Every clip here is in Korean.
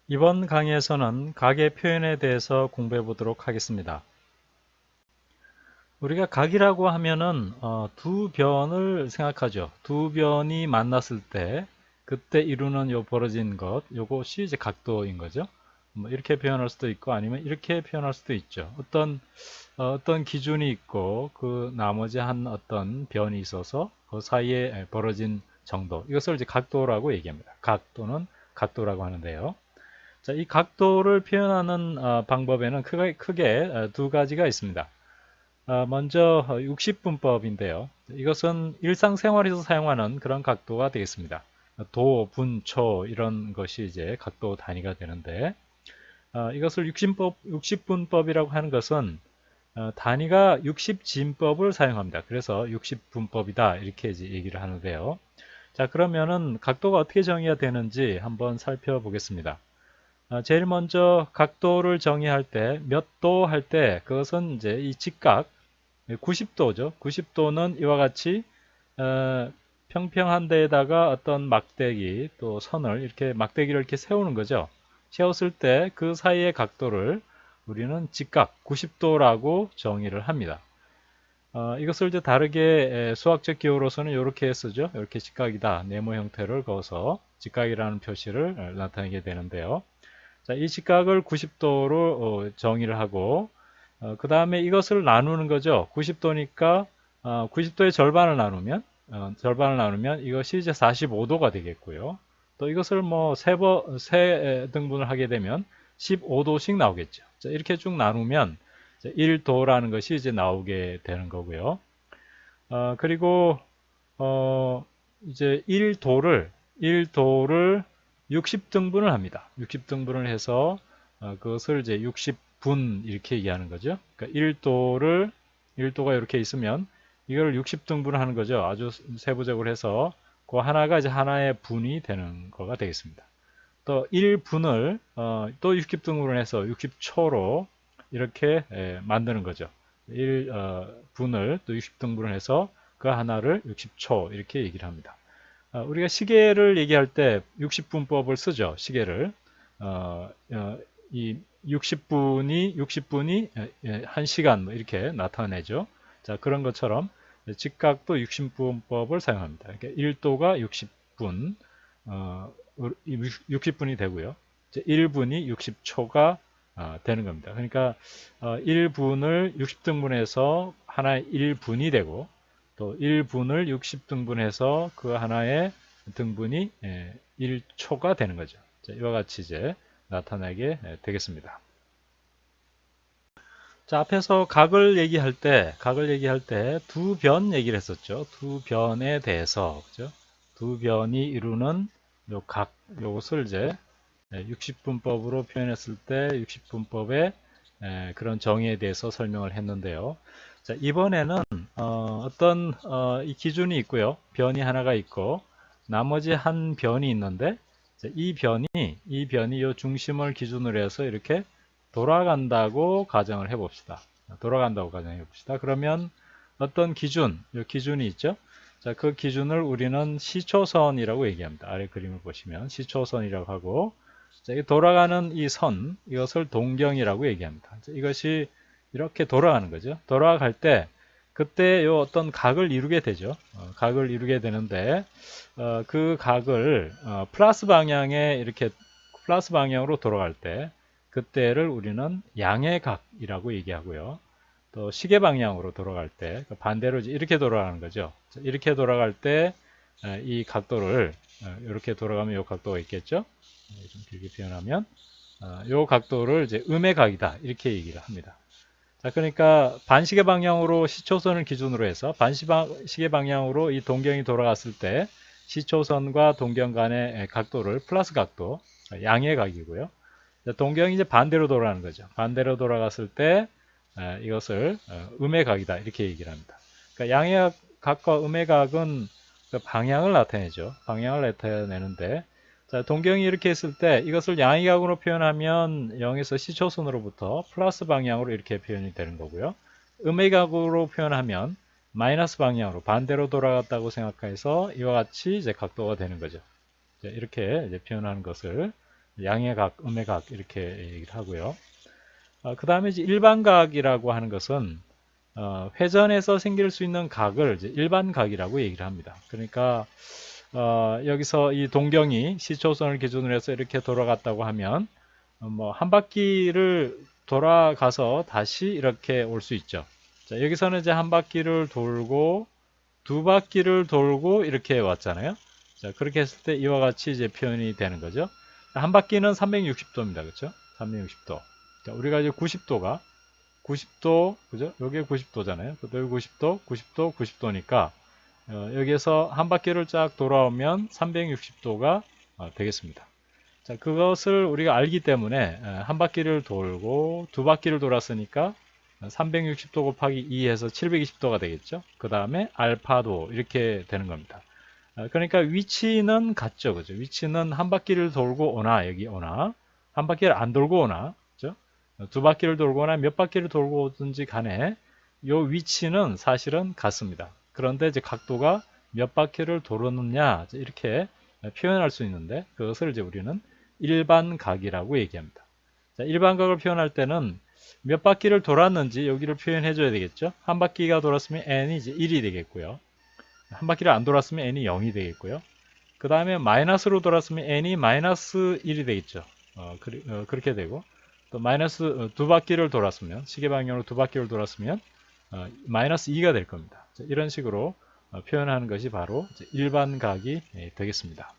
이번 강의에서는 각의 표현에 대해서 공부해 보도록 하겠습니다. 우리가 각이라고 하면은 두 변을 생각하죠. 두 변이 만났을 때 그때 이루는 요 벌어진 것, 요것이 이제 각도인 거죠. 뭐 이렇게 표현할 수도 있고 아니면 이렇게 표현할 수도 있죠. 어떤 기준이 있고 그 나머지 한 어떤 변이 있어서 그 사이에 벌어진 정도, 이것을 이제 각도라고 얘기합니다. 각도는 각도라고 하는데요. 자, 이 각도를 표현하는 방법에는 크게 두 가지가 있습니다. 먼저 60분법인데요. 이것은 일상생활에서 사용하는 그런 각도가 되겠습니다. 도, 분, 초 이런 것이 이제 각도 단위가 되는데 이것을 60분법이라고 하는 것은 단위가 60진법을 사용합니다. 그래서 60분법이다 이렇게 이제 얘기를 하는데요. 자, 그러면은 각도가 어떻게 정의가 되는지 한번 살펴보겠습니다. 제일 먼저 각도를 정의할 때 몇 도 할 때 그것은 이제 이 직각 90도죠. 90도는 이와 같이 평평한 데에다가 어떤 막대기 또 선을 이렇게 막대기를 이렇게 세우는 거죠. 세웠을 때 그 사이의 각도를 우리는 직각 90도라고 정의를 합니다. 이것을 이제 다르게 수학적 기호로서는 이렇게 쓰죠. 이렇게 직각이다. 네모 형태를 그어서 직각이라는 표시를 나타내게 되는데요. 자, 이 직각을 90도로 정의를 하고 그 다음에 이것을 나누는 거죠. 90도니까 90도의 절반을 나누면 이것이 이제 45도가 되겠고요. 또 이것을 뭐 세 등분을 하게 되면 15도씩 나오겠죠. 자, 이렇게 쭉 나누면 1도라는 것이 이제 나오게 되는 거고요. 그리고 이제 1도를 60등분을 합니다. 60등분을 해서 그것을 이제 60분 이렇게 얘기하는 거죠. 그러니까 1도가 이렇게 있으면 이걸 60등분을 하는 거죠. 아주 세부적으로 해서 그 하나가 이제 하나의 분이 되는 거가 되겠습니다. 또 1분을 또 60등분을 해서 60초로 이렇게 만드는 거죠. 1분을 또 60등분을 해서 그 하나를 60초 이렇게 얘기를 합니다. 우리가 시계를 얘기할 때 60분법을 쓰죠. 시계를 이 60분이 1시간 뭐 이렇게 나타내죠. 자, 그런 것처럼 직각도 60분법을 사용합니다. 그러니까 1도가 60분 60분이 되고요. 1분이 60초가 되는 겁니다. 그러니까 1분을 60등분해서 하나의 1분이 되고 또 1분을 60등분해서 그 하나의 등분이 1초가 되는 거죠. 자, 이와 같이 이제 나타나게 되겠습니다. 자, 앞에서 각을 얘기할 때 두 변 얘기를 했었죠. 두 변에 대해서, 그죠? 두 변이 이루는 요 각, 요것을 이제 60분법으로 표현했을 때 60분법의 그런 정의에 대해서 설명을 했는데요. 자, 이번에는 어떤 이 기준이 있고요. 변이 하나가 있고 나머지 한 변이 있는데 이 변이 이 중심을 기준으로 해서 이렇게 돌아간다고 가정을 해봅시다. 돌아간다고 가정해 봅시다. 그러면 어떤 기준이 있죠. 자, 그 기준을 우리는 시초선이라고 얘기합니다. 아래 그림을 보시면 시초선이라고 하고, 자, 이 돌아가는 이 선, 이것을 동경이라고 얘기합니다. 자, 이것이 이렇게 돌아가는 거죠. 돌아갈 때 그때 요 어떤 각을 이루게 되죠. 각을 이루게 되는데 그 각을 플러스 방향에 이렇게 플러스 방향으로 돌아갈 때 그때를 우리는 양의 각이라고 얘기하고요. 또 시계 방향으로 돌아갈 때 반대로 이렇게 돌아가는 거죠. 이렇게 돌아갈 때 이 각도를 이렇게 돌아가면 이 각도가 있겠죠. 좀 길게 표현하면 이 각도를 이제 음의 각이다 이렇게 얘기를 합니다. 자, 그러니까 반시계 방향으로 시초선을 기준으로 해서 반시계 방향으로 이 동경이 돌아갔을 때 시초선과 동경 간의 각도를 플러스 각도 양의 각이고요. 동경이 이제 반대로 돌아가는 거죠. 반대로 돌아갔을 때 이것을 음의 각이다 이렇게 얘기를 합니다. 그러니까 양의 각과 음의 각은 그 방향을 나타내죠. 방향을 나타내는데 자, 동경이 이렇게 했을 때 이것을 양의 각으로 표현하면 0에서 시초선으로부터 플러스 방향으로 이렇게 표현이 되는 거고요. 음의 각으로 표현하면 마이너스 방향으로 반대로 돌아갔다고 생각해서 이와 같이 이제 각도가 되는 거죠. 이렇게 이제 표현하는 것을 양의 각, 음의 각 이렇게 얘기를 하고요. 그 다음에 이제 일반각이라고 하는 것은 회전에서 생길 수 있는 각을 이제 일반각이라고 얘기를 합니다. 그러니까 여기서 이 동경이 시초선을 기준으로 해서 이렇게 돌아갔다고 하면 뭐 한 바퀴를 돌아가서 다시 이렇게 올 수 있죠. 자, 여기서는 이제 한 바퀴를 돌고 두 바퀴를 돌고 이렇게 왔잖아요. 자, 그렇게 했을 때 이와 같이 이제 표현이 되는 거죠. 한 바퀴는 360도입니다. 그렇죠? 360도. 자, 우리가 이제 90도, 그죠? 여기에 90도잖아요. 여기 90도, 90도, 90도니까 여기에서 한 바퀴를 쫙 돌아오면 360도가 되겠습니다. 자, 그것을 우리가 알기 때문에 한 바퀴를 돌고 두 바퀴를 돌았으니까 360도 곱하기 2해서 720도가 되겠죠. 그 다음에 알파도 이렇게 되는 겁니다. 그러니까 위치는 같죠. 그죠? 위치는 한 바퀴를 돌고 오나 여기 오나 한 바퀴를 안 돌고 오나 그죠? 두 바퀴를 돌거나 몇 바퀴를 돌고 오든지 간에 이 위치는 사실은 같습니다. 그런데 이제 각도가 몇 바퀴를 돌았느냐 이렇게 표현할 수 있는데 그것을 이제 우리는 일반각이라고 얘기합니다. 자, 일반각을 표현할 때는 몇 바퀴를 돌았는지 여기를 표현해 줘야 되겠죠. 한 바퀴가 돌았으면 n이 이제 1이 되겠고요. 한 바퀴를 안 돌았으면 n이 0이 되겠고요. 그 다음에 마이너스로 돌았으면 n이 마이너스 1이 되겠죠. 그렇게 되고 또 마이너스 두 바퀴를 돌았으면 시계 방향으로 두 바퀴를 돌았으면 마이너스 2가 될 겁니다. 자, 이런 식으로 표현하는 것이 바로 일반각이 되겠습니다.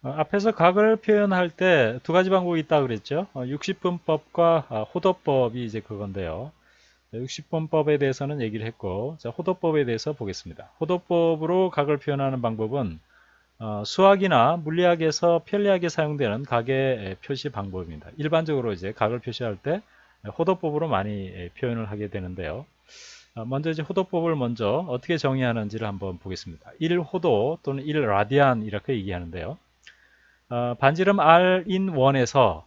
앞에서 각을 표현할 때 두 가지 방법이 있다고 그랬죠. 60분법과 호도법이 이제 그건데요. 60분법에 대해서는 얘기를 했고, 자, 호도법에 대해서 보겠습니다. 호도법으로 각을 표현하는 방법은 수학이나 물리학에서 편리하게 사용되는 각의 표시 방법입니다. 일반적으로 이제 각을 표시할 때 호도법으로 많이 표현을 하게 되는데요. 먼저 이제 호도법을 먼저 어떻게 정의하는지를 한번 보겠습니다. 1호도 또는 1라디안 이렇게 얘기하는데요. 반지름 R인 원에서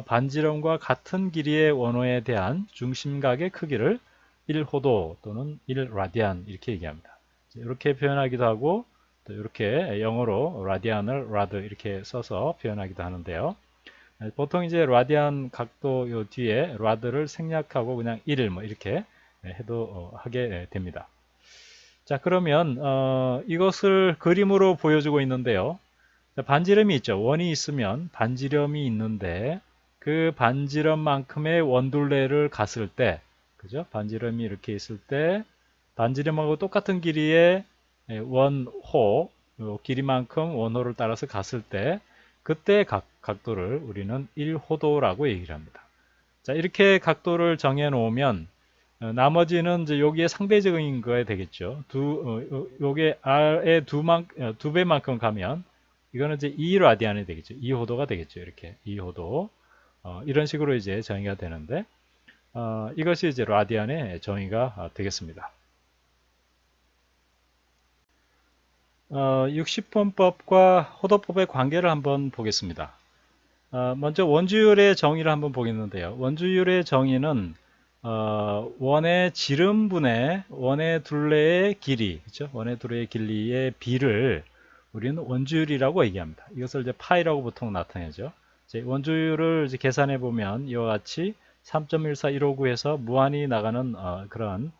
반지름과 같은 길이의 원호에 대한 중심각의 크기를 1호도 또는 1라디안 이렇게 얘기합니다. 이렇게 표현하기도 하고 또 이렇게 영어로 라디안을 라드 이렇게 써서 표현하기도 하는데요. 보통 이제 라디안 각도 요 뒤에 라드를 생략하고 그냥 1을 뭐 이렇게 해도 하게 됩니다. 자, 그러면 이것을 그림으로 보여주고 있는데요. 반지름이 있죠. 원이 있으면 반지름이 있는데 그 반지름만큼의 원둘레를 갔을 때, 그죠? 반지름이 이렇게 있을 때 반지름하고 똑같은 길이의 원호, 길이만큼 원호를 따라서 갔을 때 그때 각도를 우리는 1호도라고 얘기를 합니다. 자, 이렇게 각도를 정해 놓으면 나머지는 이제 여기에 상대적인 거에 되겠죠. 요게 R의 두 배만큼 가면 이거는 이제 2라디안이 되겠죠. 2호도가 되겠죠. 이렇게 2호도. 이런 식으로 이제 정의가 되는데, 이것이 이제 라디안의 정의가 되겠습니다. 60분법과 호도법의 관계를 한번 보겠습니다. 먼저 원주율의 정의를 한번 보겠는데요. 원주율의 정의는 원의 지름분의 원의 둘레의 길이, 그렇죠? 원의 둘레의 길이의 비를 우리는 원주율이라고 얘기합니다. 이것을 이제 파이라고 보통 나타내죠. 원주율을 이제 계산해 보면 이와 같이 3.14159에서 무한히 나가는 그런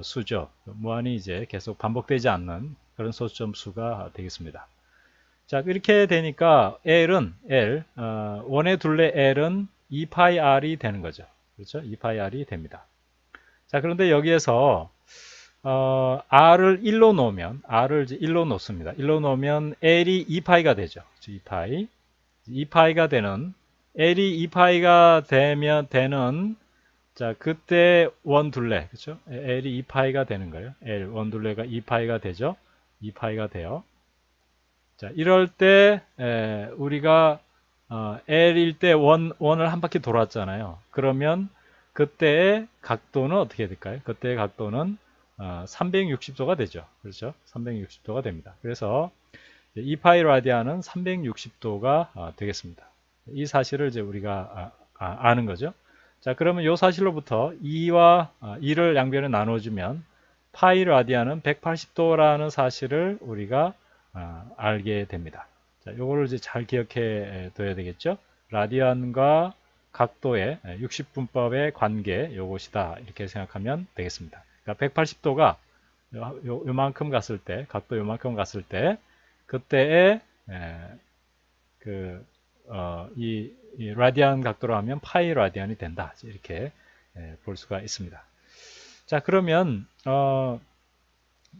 수죠. 무한히 이제 계속 반복되지 않는 그런 소수점 수가 되겠습니다. 자, 이렇게 되니까 원의 둘레 L은 2파이R이 되는 거죠. 그렇죠? 2파이R이 됩니다. 자, 그런데 여기에서 R을 1로 놓으면, R을 이제 1로 놓습니다. 1로 놓으면 L이 2파이가 되죠. 2파이. 2파이가 되는, L이 2파이가 되는, 자, 그때 원둘레, 그렇죠? L이 2파이가 되는 거예요. L, 원둘레가 2파이가 되죠. 2파이가 돼요. 자, 이럴 때, 우리가, L일 때 원을 한 바퀴 돌았잖아요. 그러면, 그때의 각도는 어떻게 될까요? 그때의 각도는 360도가 되죠. 그렇죠? 360도가 됩니다. 그래서 2파이 라디안은 360도가 되겠습니다. 이 사실을 이제 우리가 아는 거죠. 자, 그러면 이 사실로부터 2와 2를 양변에 나눠주면 파이 라디안은 180도라는 사실을 우리가 알게 됩니다. 자, 요거를 이제 잘 기억해 둬야 되겠죠. 라디안과 각도의 60분법의 관계 요것이다 이렇게 생각하면 되겠습니다. 그러니까 180도가 요만큼 갔을 때, 각도 요만큼 갔을 때 그때의 이 라디안 각도로 하면 파이 라디안이 된다 이렇게 볼 수가 있습니다. 자, 그러면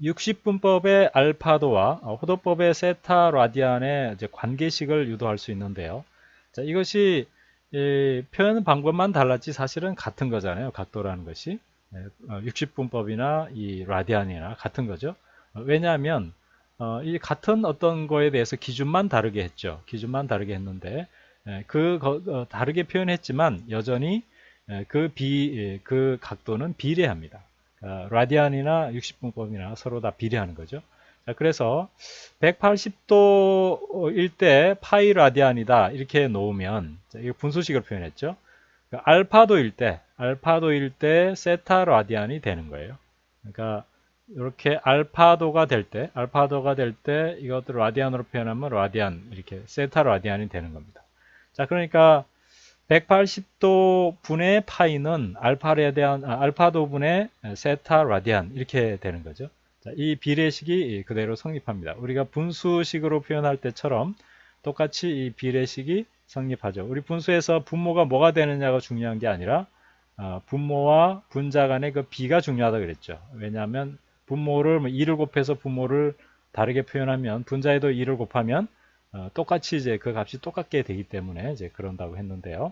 60분법의 알파도와 호도법의 세타 라디안의 이제 관계식을 유도할 수 있는데요. 자, 이것이 표현 방법만 달랐지 사실은 같은 거잖아요. 각도라는 것이 60분법이나 이 라디안이나 같은 거죠. 왜냐하면 이 같은 어떤 거에 대해서 기준만 다르게 했죠. 기준만 다르게 했는데 다르게 표현했지만 여전히 그 각도는 비례합니다. 라디안이나 60분법이나 서로 다 비례하는 거죠. 자, 그래서 180도일 때 파이 라디안이다 이렇게 놓으면 이거 분수식을 표현했죠. 알파도일 때 세타 라디안이 되는 거예요. 그러니까 이렇게 알파도가 될 때 이것들 라디안으로 표현하면 라디안 이렇게 세타 라디안이 되는 겁니다. 자, 그러니까 180도 분의 파이는 알파도 분의 세타 라디안 이렇게 되는 거죠. 자, 이 비례식이 그대로 성립합니다. 우리가 분수식으로 표현할 때처럼 똑같이 이 비례식이 성립하죠. 우리 분수에서 분모가 뭐가 되느냐가 중요한 게 아니라 분모와 분자 간의 그 비가 중요하다 그랬죠. 왜냐하면 분모를 2를 곱해서 분모를 다르게 표현하면 분자에도 2를 곱하면 똑같이 이제 그 값이 똑같게 되기 때문에 이제 그런다고 했는데요.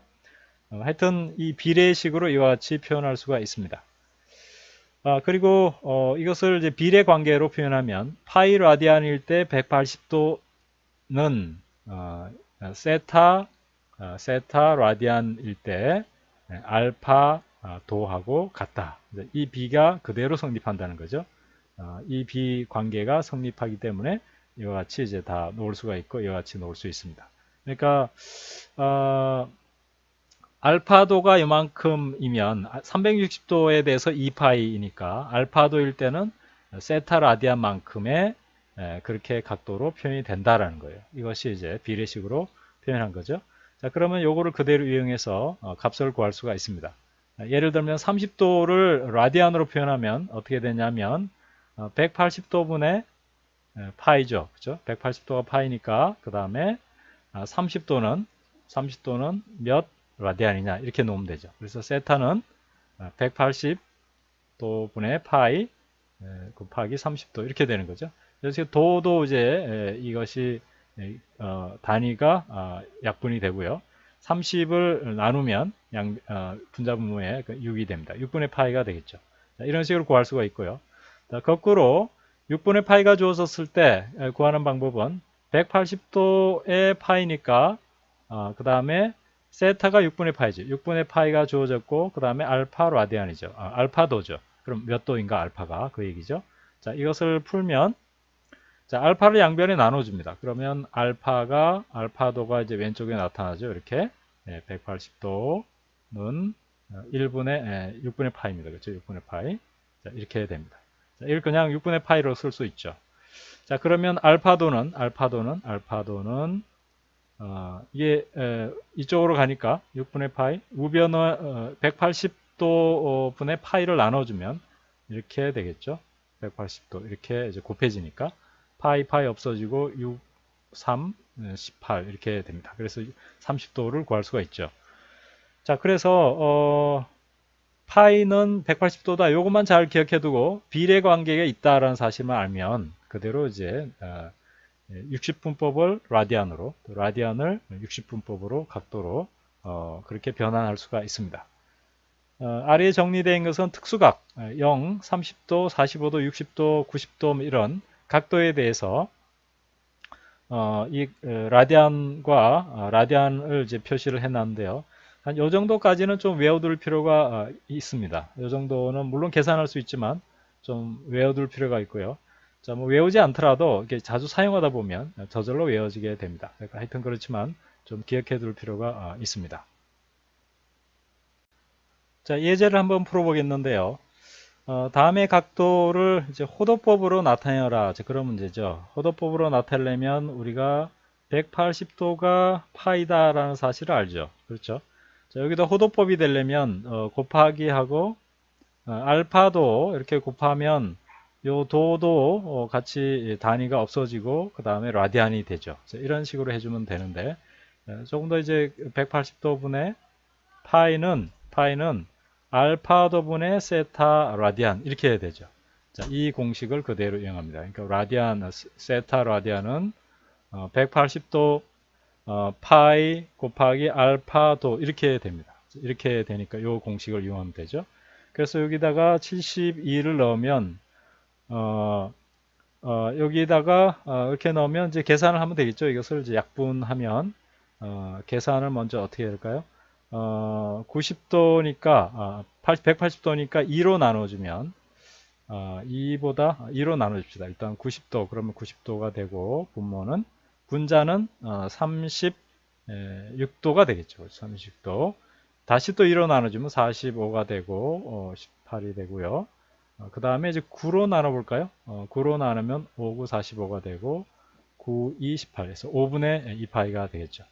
하여튼 이 비례식으로 이와 같이 표현할 수가 있습니다. 그리고 이것을 이제 비례 관계로 표현하면 파이 라디안일 때 180도는 세타 라디안일 때 알파 도하고 같다. 이 비가 그대로 성립한다는 거죠. 이 비 관계가 성립하기 때문에 이와 같이 이제 다 놓을 수가 있고 이와 같이 놓을 수 있습니다. 그러니까 알파도가 이만큼이면 360도에 대해서 2파이니까 알파도일 때는 세타 라디안만큼의 그렇게 각도로 표현이 된다라는 거예요. 이것이 이제 비례식으로 표현한 거죠. 자, 그러면 요거를 그대로 이용해서 값을 구할 수가 있습니다. 예를 들면 30도를 라디안으로 표현하면 어떻게 되냐면 180도분의 파이죠. 그죠? 180도가 파이니까 그 다음에 30도는 몇 라디안이냐 이렇게 놓으면 되죠. 그래서 세타는 180도분의 파이 곱하기 30도 이렇게 되는 거죠. 그래서 도도 이제 이것이 단위가 약분이 되고요. 30을 나누면 분자분모에 6이 됩니다. 6분의 파이가 되겠죠. 자, 이런 식으로 구할 수가 있고요. 자, 거꾸로 6분의 파이가 주어졌을 때 구하는 방법은 180도의 파이니까 그 다음에 세타가 6분의 파이죠. 6분의 파이가 주어졌고 그 다음에 알파 라디안이죠. 알파도죠. 그럼 몇 도인가 알파가 그 얘기죠. 자, 이것을 풀면 자, 알파를 양변에 나눠줍니다. 그러면 알파도가 이제 왼쪽에 나타나죠. 이렇게 180도는 6분의 파이입니다. 그렇죠? 6분의 파이. 자, 이렇게 됩니다. 자, 이걸 그냥 6분의 파이로 쓸 수 있죠. 자, 그러면 알파도는 이게 이쪽으로 가니까 6분의 파이 우변은 180도 분의 파이를 나눠주면 이렇게 되겠죠. 180도 이렇게 이제 곱해지니까 파이 없어지고 6, 3, 18 이렇게 됩니다. 그래서 30도를 구할 수가 있죠. 자, 그래서 파이는 180도다. 요것만 잘 기억해 두고 비례 관계가 있다라는 사실만 알면 그대로 이제 60분법을 라디안을 60분법으로 각도로 그렇게 변환할 수가 있습니다. 아래에 정리된 것은 특수각 0, 30도, 45도, 60도, 90도 이런 각도에 대해서 이 라디안을 이제 표시를 해놨는데요. 한 요 정도까지는 좀 외워둘 필요가 있습니다. 요 정도는 물론 계산할 수 있지만 좀 외워둘 필요가 있고요. 자, 뭐 외우지 않더라도 이렇게 자주 사용하다 보면 저절로 외워지게 됩니다. 그러니까 하여튼 그렇지만 좀 기억해 둘 필요가 있습니다. 자, 예제를 한번 풀어보겠는데요. 다음의 각도를 이제 호도법으로 나타내라. 그런 문제죠. 호도법으로 나타내려면 우리가 180도가 파이다라는 사실을 알죠. 그렇죠? 자, 여기다 호도법이 되려면 곱하기 하고 알파도 이렇게 곱하면 요 도도 같이 단위가 없어지고 그 다음에 라디안이 되죠. 자, 이런 식으로 해주면 되는데 조금 더 이제 180도 분의 파이는 알파도 분의 세타 라디안 이렇게 해야 되죠. 자, 이 공식을 그대로 이용합니다. 그러니까 라디안, 세타 라디안은 180도 파이 곱하기 알파도 이렇게 됩니다. 이렇게 되니까 이 공식을 이용하면 되죠. 그래서 여기다가 72를 넣으면 여기다가 이렇게 넣으면 이제 계산을 하면 되겠죠. 이것을 이제 약분하면 계산을 먼저 어떻게 해야 될까요? 90도니까 180도니까 2로 나눠주면 2로 나눠줍시다. 일단 90도 그러면 90도가 되고 분자는 36도가 되겠죠. 36도. 다시 또 2로 나눠주면 45가 되고 18이 되고요. 그 다음에 이제 9로 나눠볼까요? 9로 나누면 5, 9, 45가 되고 9, 2, 18에서 5분의 2파이가 되겠죠.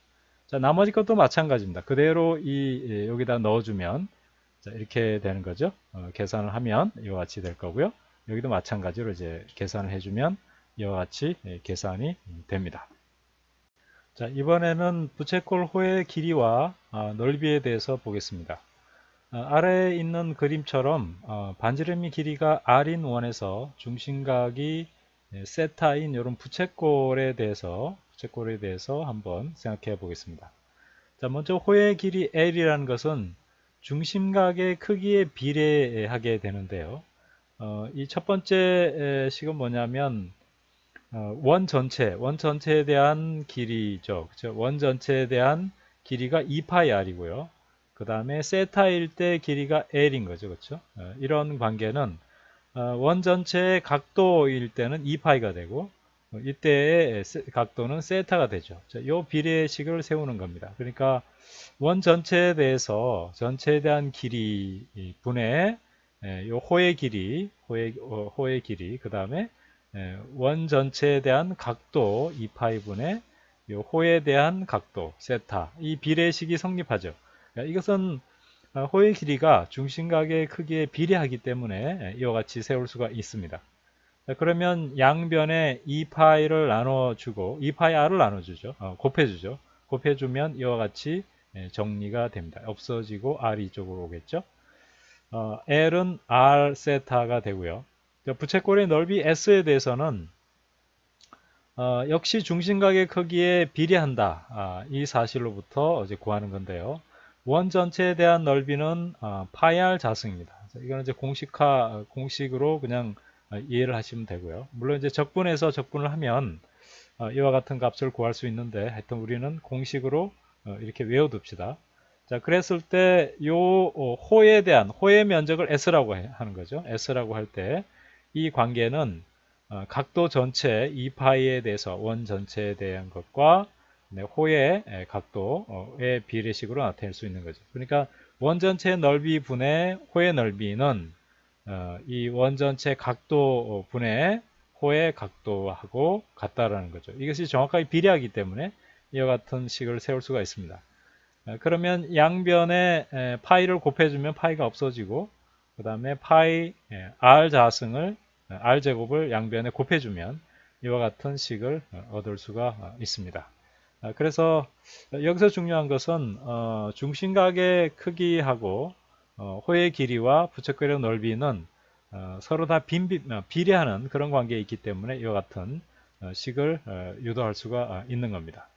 자, 나머지 것도 마찬가지입니다. 그대로 여기다 넣어주면 자, 이렇게 되는 거죠. 계산을 하면 이와 같이 될 거고요. 여기도 마찬가지로 이제 계산을 해주면 이와 같이 계산이 됩니다. 자, 이번에는 부채꼴 호의 길이와 넓이에 대해서 보겠습니다. 아래에 있는 그림처럼 반지름이 길이가 r인 원에서 중심각이 세타인 이런 부채꼴에 대해서 한번 생각해 보겠습니다. 자, 먼저 호의 길이 L이라는 것은 중심각의 크기에 비례하게 되는데요. 이 첫 번째 식은 뭐냐면 원 전체에 대한 길이죠. 그렇죠? 원 전체에 대한 길이가 2파이 r이고요. 그 다음에 세타일 때 길이가 L인 거죠. 그렇죠? 이런 관계는 원 전체의 각도일 때는 2파이가 되고 이때의 각도는 세타가 되죠. 이 비례식을 세우는 겁니다. 그러니까 원 전체에 대해서 전체에 대한 길이 분의 요 호의 길이 그 다음에 원 전체에 대한 각도 2파이 분의 요 호에 대한 각도 세타 이 비례식이 성립하죠. 이것은 호의 길이가 중심각의 크기에 비례하기 때문에 이와 같이 세울 수가 있습니다. 그러면 양변에 2파이를 나눠주고 2파이 r을 나눠주죠. 곱해주죠. 곱해주면 이와 같이 정리가 됩니다. 없어지고 r이 이쪽으로 오겠죠. L은 r 세타가 되고요. 부채꼴의 넓이 S에 대해서는 역시 중심각의 크기에 비례한다. 이 사실로부터 이제 구하는 건데요. 원 전체에 대한 넓이는 파이 r 자승입니다. 이거는 이제 공식으로 그냥 이해를 하시면 되고요. 물론 이제 적분해서 적분을 하면 이와 같은 값을 구할 수 있는데 하여튼 우리는 공식으로 이렇게 외워둡시다. 자, 그랬을 때 요 호의 면적을 S라고 하는 거죠. S라고 할 때 이 관계는 각도 전체 2파이에 대해서 원 전체에 대한 것과 호의 각도의 비례식으로 나타낼 수 있는 거죠. 그러니까 원 전체 넓이 분의 호의 넓이는 이 원 전체 각도 분의 호의 각도하고 같다라는 거죠. 이것이 정확하게 비례하기 때문에 이와 같은 식을 세울 수가 있습니다. 그러면 양변에 파이를 곱해주면 파이가 없어지고 그 다음에 파이 r 자승을 r 제곱을 양변에 곱해주면 이와 같은 식을 얻을 수가 있습니다. 그래서 여기서 중요한 것은 중심각의 크기하고 호의 길이와 부채꼴의 넓이는 서로 다 비례하는 그런 관계에 있기 때문에 이와 같은 식을 유도할 수가 있는 겁니다.